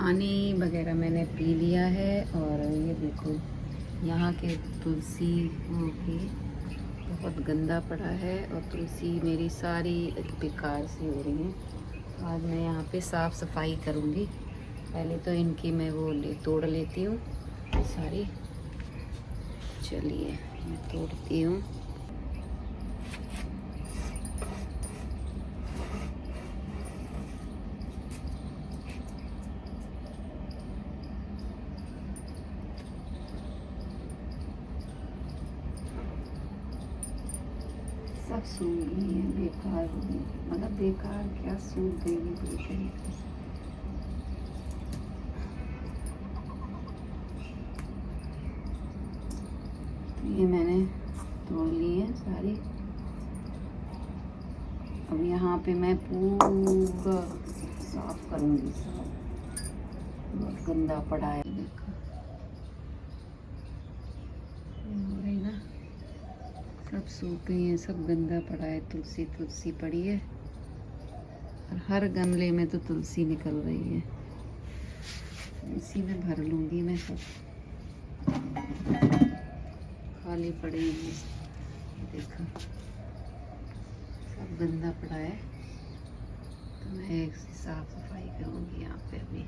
पानी वगैरह मैंने पी लिया है। और ये देखो यहाँ के तुलसी वो भी बहुत गंदा पड़ा है और तुलसी मेरी सारी बेकार सी हो रही है। आज मैं यहाँ पे साफ़ सफाई करूँगी। पहले तो इनकी मैं वो तोड़ लेती हूँ सारी। चलिए मैं तोड़ती हूँ। सब सूख गई है, बेकार हो गई। मतलब बेकार क्या, सूख गई है पूरी तरीके से। तो ये मैंने तोड़ ली है सारी। अब यहाँ पे मैं पूरा साफ करूँगी। सब बहुत गंदा पड़ा है, देखो हो रही ना, सब सूख गई है, सब गंदा पड़ा है। तुलसी तुलसी पड़ी है और हर गमले में तो तुलसी निकल रही है। इसी में भर लूँगी मैं। सब खाली पड़े हैं, देखो सब गंदा पड़ा है। तो मैं एक साफ सफाई करूँगी यहाँ पे अभी।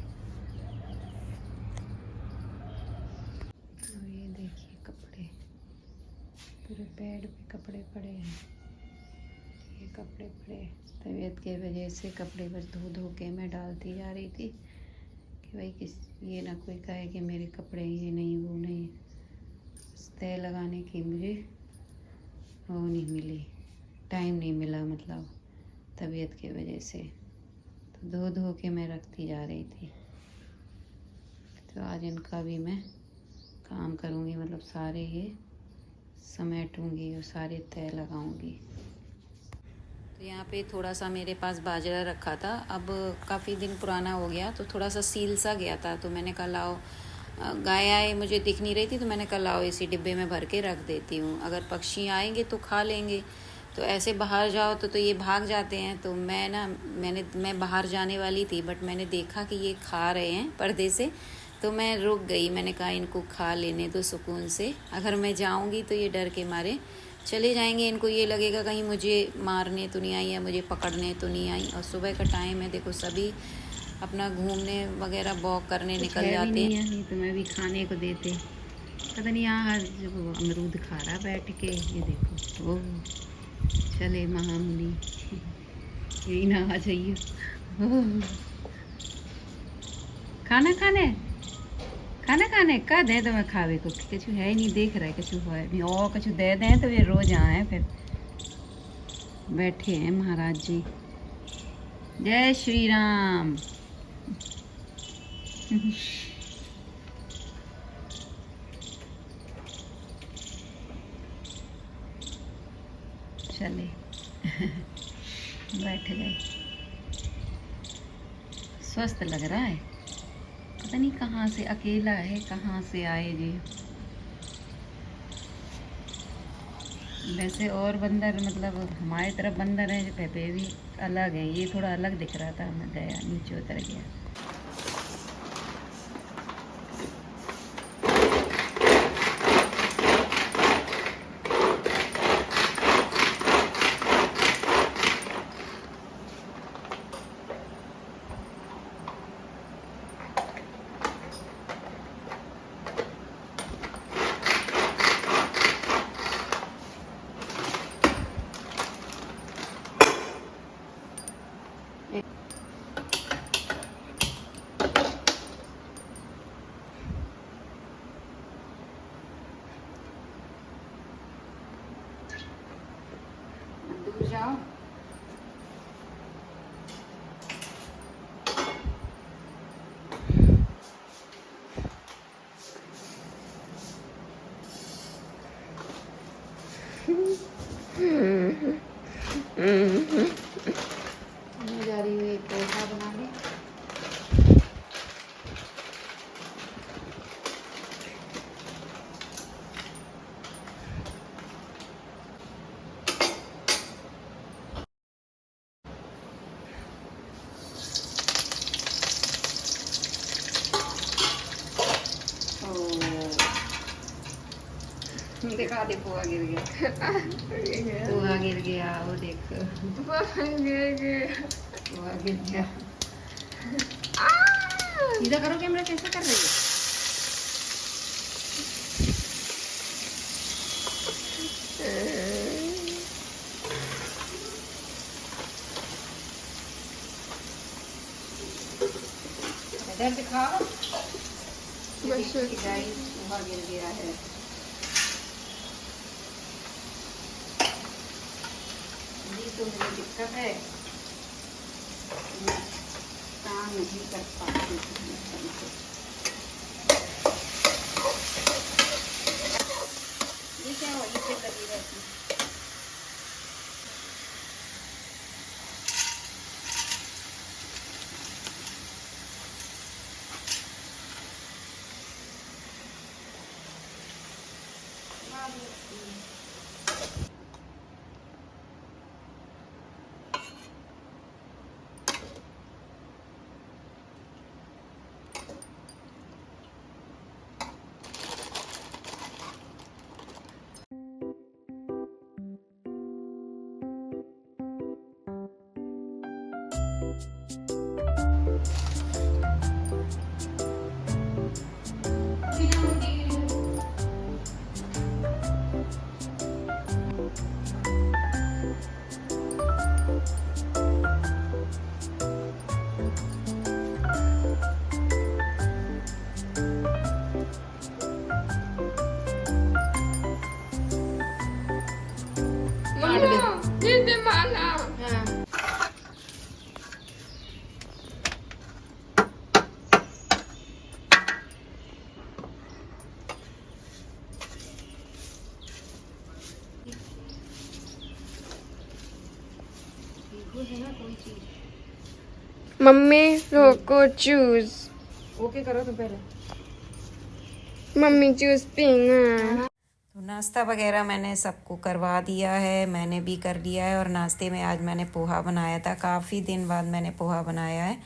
और ये देखिए कपड़े, पूरे बेड पे कपड़े पड़े हैं। ये कपड़े पड़े, तबीयत की वजह से कपड़े बस धो धो के मैं डालती जा रही थी कि भाई ये ना कोई कहे कि मेरे कपड़े ये नहीं वो नहीं। तय लगाने की मुझे वो नहीं मिली, टाइम नहीं मिला, मतलब तबीयत की वजह से। तो धो धो के मैं रखती जा रही थी। तो आज इनका भी मैं काम करूँगी, मतलब सारे ये समेटूँगी और सारे तय लगाऊँगी। तो यहाँ पे थोड़ा सा मेरे पास बाजरा रखा था, अब काफ़ी दिन पुराना हो गया तो थोड़ा सा सील सा गया था। तो मैंने कहा लाओ, गाय आए मुझे दिख नहीं रही थी, तो मैंने कहा लाओ इसी डिब्बे में भर के रख देती हूँ, अगर पक्षी आएंगे तो खा लेंगे। तो ऐसे बाहर जाओ तो ये भाग जाते हैं। तो मैं बाहर जाने वाली थी, बट मैंने देखा कि ये खा रहे हैं पर्दे से, तो मैं रुक गई। मैंने कहा इनको खा लेने दो सुकून से, अगर मैं जाऊंगी तो ये डर के मारे चले जाएंगे। इनको ये लगेगा कहीं मुझे मारने तो नहीं आई या मुझे पकड़ने तो नहीं आई। और सुबह का टाइम है, देखो सभी अपना घूमने वगैरह वॉक करने निकल जाते हैं। नहीं तो मैं भी खाने को देते, पता नहीं यहाँ अमरूद खा रहा बैठ के। ये देखो, ओह चले महामुनि, यही ना आ जाइए। खाना खाने का दे तो मैं खावे को कछु है ही नहीं, देख रहा है कछु है नहीं। और कछु दे दें तो ये रोज आए। फिर बैठे हैं महाराज जी। जय श्री राम। चले बैठ गए। स्वस्थ लग रहा है, पता नहीं कहाँ से, अकेला है कहाँ से आए जी। वैसे और बंदर, मतलब हमारी तरफ बंदर हैं जो पेपे भी अलग है। ये थोड़ा अलग दिख रहा था, मैं गया नीचे उतर गया। दिखा दे, पोहा गिर गया। पोहा गिर गया, वो देख, पोहा गिर गया। सीधा करो कैमरा, कैसे कर रही है? इधर दिखाओ, गाइस पोहा गिर गया है। ये तो मुझे दिक्कत है, काम नहीं कर पाती। ये क्या हो, इसे लगी रहती। Ini mana? मम्मी रोको चूज। ओके करो तो पहले। Mummy choose pink. तो नाश्ता वगैरह मैंने सबको करवा दिया है, मैंने भी कर लिया है। और नाश्ते में आज मैंने पोहा बनाया था, काफ़ी दिन बाद मैंने पोहा बनाया है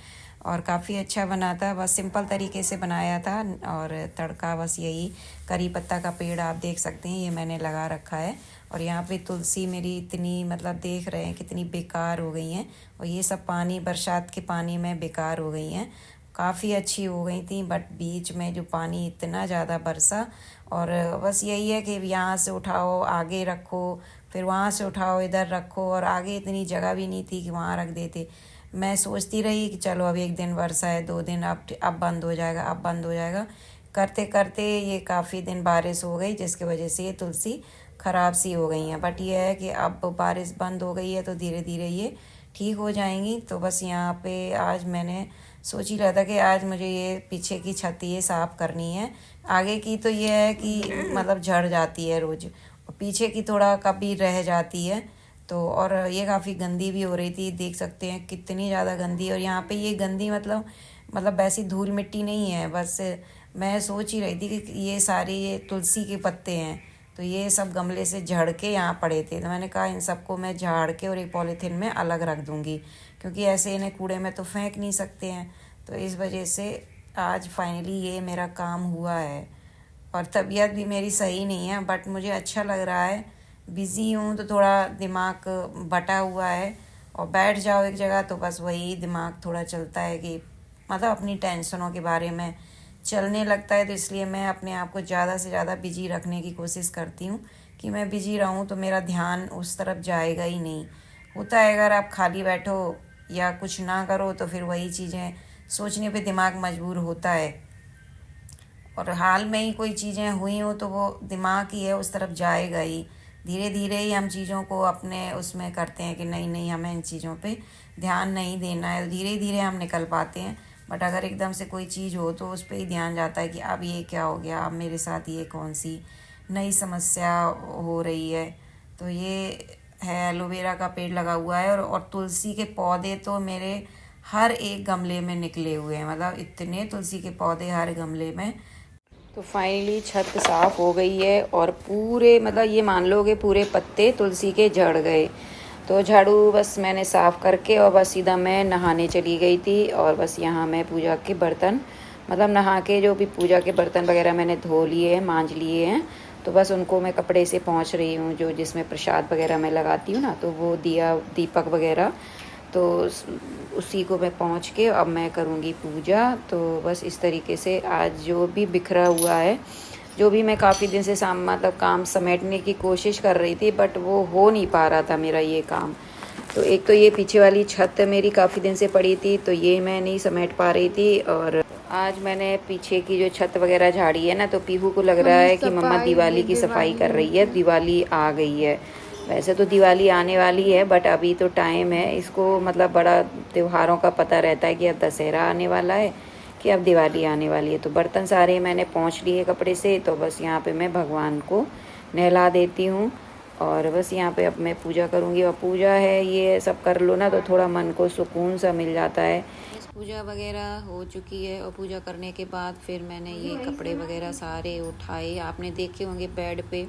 और काफ़ी अच्छा बना था। बस सिंपल तरीके से बनाया था और तड़का बस यही, करी पत्ता का पेड़ आप देख सकते हैं, ये मैंने लगा रखा है। और यहाँ पे तुलसी मेरी इतनी, मतलब देख रहे हैं कितनी बेकार हो गई हैं, और ये सब पानी बरसात के पानी में बेकार हो गई हैं। काफ़ी अच्छी हो गई थी, बट बीच में जो पानी इतना ज़्यादा बरसा, और बस यही है कि यहाँ से उठाओ आगे रखो, फिर वहाँ से उठाओ इधर रखो, और आगे इतनी जगह भी नहीं थी कि वहाँ रख देते। मैं सोचती रही कि चलो अब एक दिन वर्षा है, 2 दिन अब बंद हो जाएगा, अब बंद हो जाएगा। करते करते ये काफ़ी दिन बारिश हो गई, जिसकी वजह से ये तुलसी ख़राब सी हो गई हैं। बट ये है कि अब बारिश बंद हो गई है तो धीरे धीरे ये ठीक हो जाएंगी। तो बस यहाँ पे आज मैंने सोच ही रहा था कि आज मुझे ये पीछे की छत ये साफ़ करनी है। आगे की तो ये है कि मतलब झड़ जाती है रोज़, और पीछे की थोड़ा कभी रह जाती है। तो और ये काफ़ी गंदी भी हो रही थी, देख सकते हैं कितनी ज़्यादा गंदी। और यहाँ पे ये गंदी मतलब वैसी धूल मिट्टी नहीं है, बस मैं सोच ही रही थी कि ये सारे ये तुलसी के पत्ते हैं, तो ये सब गमले से झड़ के यहाँ पड़े थे। तो मैंने कहा इन सबको मैं झाड़ के और एक पॉलीथीन में अलग रख दूँगी, क्योंकि ऐसे इन्हें कूड़े में तो फेंक नहीं सकते हैं। तो इस वजह से आज फाइनली ये मेरा काम हुआ है। और तबीयत भी मेरी सही नहीं है, बट मुझे अच्छा लग रहा है। बिज़ी हूँ तो थोड़ा दिमाग बटा हुआ है, और बैठ जाओ एक जगह तो बस वही दिमाग थोड़ा चलता है कि मतलब अपनी टेंशनों के बारे में चलने लगता है। तो इसलिए मैं अपने आप को ज़्यादा से ज़्यादा बिजी रखने की कोशिश करती हूँ कि मैं बिजी रहूँ तो मेरा ध्यान उस तरफ जाएगा ही नहीं। होता है अगर आप खाली बैठो या कुछ ना करो तो फिर वही चीज़ें सोचने पे दिमाग मजबूर होता है, और हाल में ही कोई चीज़ें हुई हो तो वो दिमाग ही है उस तरफ जाएगा ही। धीरे धीरे ही हम चीज़ों को अपने उसमें करते हैं कि नहीं नहीं हमें इन चीज़ों पे ध्यान नहीं देना है, धीरे धीरे हम निकल पाते हैं। बट अगर एकदम से कोई चीज़ हो तो उस पर ही ध्यान जाता है कि अब ये क्या हो गया, अब मेरे साथ ये कौन सी नई समस्या हो रही है। तो ये है एलोवेरा का पेड़ लगा हुआ है, और तुलसी के पौधे तो मेरे हर एक गमले में निकले हुए हैं, मतलब इतने तुलसी के पौधे हर गमले में। तो फाइनली छत साफ़ हो गई है, और पूरे मतलब ये मान लो कि पूरे पत्ते तुलसी के झड़ गए। तो झाड़ू बस मैंने साफ़ करके और बस सीधा मैं नहाने चली गई थी। और बस यहाँ मैं पूजा के बर्तन मतलब नहा के जो भी पूजा के बर्तन वगैरह मैंने धो लिए हैं, मांज लिए हैं। तो बस उनको मैं कपड़े से पोंछ रही हूँ, जो जिसमें प्रसाद वगैरह मैं लगाती हूँ ना, तो वो दिया दीपक वगैरह, तो उसी को मैं पोंछ के अब मैं करूँगी पूजा। तो बस इस तरीके से आज जो भी बिखरा हुआ है, जो भी मैं काफ़ी दिन से मतलब काम समेटने की कोशिश कर रही थी, बट वो हो नहीं पा रहा था मेरा ये काम। तो एक तो ये पीछे वाली छत मेरी काफ़ी दिन से पड़ी थी, तो ये मैं नहीं समेट पा रही थी। और आज मैंने पीछे की जो छत वगैरह झाड़ी है ना, तो पीहू को लग रहा है कि मम्मा दिवाली की सफाई कर रही है, दिवाली आ गई है। वैसे तो दिवाली आने वाली है, बट अभी तो टाइम है। इसको मतलब बड़ा त्योहारों का पता रहता है कि अब दशहरा आने वाला है, कि अब दिवाली आने वाली है। तो बर्तन सारे मैंने पोंछ लिए कपड़े से, तो बस यहाँ पे मैं भगवान को नहला देती हूँ और बस यहाँ पे अब मैं पूजा करूँगी। और पूजा है, ये सब कर लो ना तो थोड़ा मन को सुकून सा मिल जाता है। पूजा वगैरह हो चुकी है और पूजा करने के बाद फिर मैंने ये कपड़े वगैरह सारे उठाए। आपने देखे होंगे बेड पे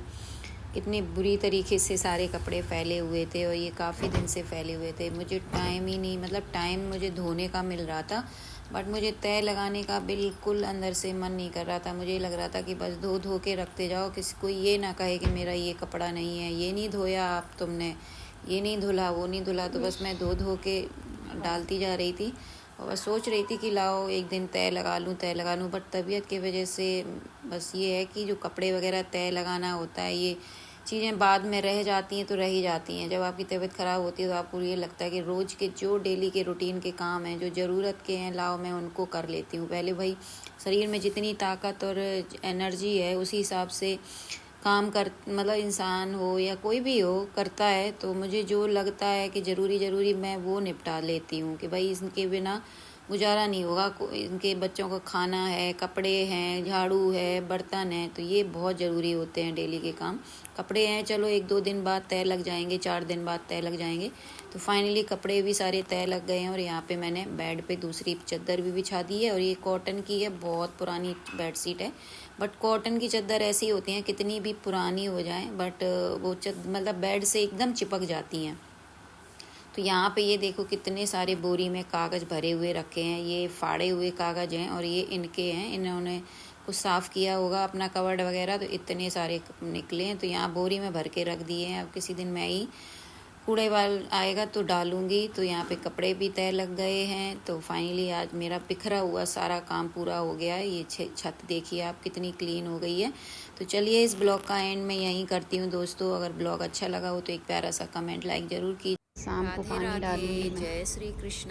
कितनी बुरी तरीके से सारे कपड़े फैले हुए थे, और ये काफ़ी दिन से फैले हुए थे। मुझे टाइम ही नहीं, मतलब टाइम मुझे धोने का मिल रहा था, बट मुझे तय लगाने का बिल्कुल अंदर से मन नहीं कर रहा था। मुझे लग रहा था कि बस धो धो के रखते जाओ, किसी को ये ना कहे कि मेरा ये कपड़ा नहीं है, ये नहीं धोया आप तुमने, ये नहीं धुला, वो नहीं धुला। तो बस मैं धो धो के डालती जा रही थी और बस सोच रही थी कि लाओ एक दिन तय लगा लूँ। बट तबीयत की वजह से बस ये है कि जो कपड़े वगैरह तय लगाना होता है, ये चीज़ें बाद में रह जाती हैं तो रह ही जाती हैं। जब आपकी तबीयत ख़राब होती है तो आपको ये लगता है कि रोज़ के जो डेली के रूटीन के काम हैं, जो ज़रूरत के हैं, लाओ मैं उनको कर लेती हूँ। पहले भाई शरीर में जितनी ताकत और एनर्जी है उसी हिसाब से काम कर, मतलब इंसान हो या कोई भी हो करता है। तो मुझे जो लगता है कि ज़रूरी मैं वो निपटा लेती हूँ कि भाई इनके बिना गुजारा नहीं होगा। इनके बच्चों का खाना है, कपड़े हैं, झाड़ू है, बर्तन है, तो ये बहुत ज़रूरी होते हैं डेली के काम। कपड़े हैं चलो 1-2 दिन बाद तय लग जाएंगे, 4 दिन बाद तय लग जाएंगे। तो फाइनली कपड़े भी सारे तय लग गए हैं। और यहाँ पे मैंने बेड पे दूसरी चादर भी बिछा दी है, और ये कॉटन की है, बहुत पुरानी बेडशीट है। बट कॉटन की चादर ऐसी होती हैं कितनी भी पुरानी हो जाए, बट वो मतलब बेड से एकदम चिपक जाती हैं। तो यहाँ पे ये देखो कितने सारे बोरी में कागज़ भरे हुए रखे हैं। ये फाड़े हुए कागज़ हैं और ये इनके हैं, इन्होंने कुछ साफ़ किया होगा अपना कवर्ड वगैरह, तो इतने सारे निकले हैं। तो यहाँ बोरी में भर के रख दिए हैं। अब किसी दिन मैं ही कूड़े वाल आएगा तो डालूंगी। तो यहाँ पे कपड़े भी तय लग गए हैं। तो फाइनली आज मेरा बिखरा हुआ सारा काम पूरा हो गया है। ये छत देखिए आप कितनी क्लीन हो गई है। तो चलिए इस ब्लॉग का एंड मैं यहीं करती हूँ दोस्तों। अगर ब्लॉग अच्छा लगा हो तो एक प्यारा सा कमेंट, लाइक ज़रूर कीजिए। शाम को पानी डालूंगी। जय श्री कृष्ण।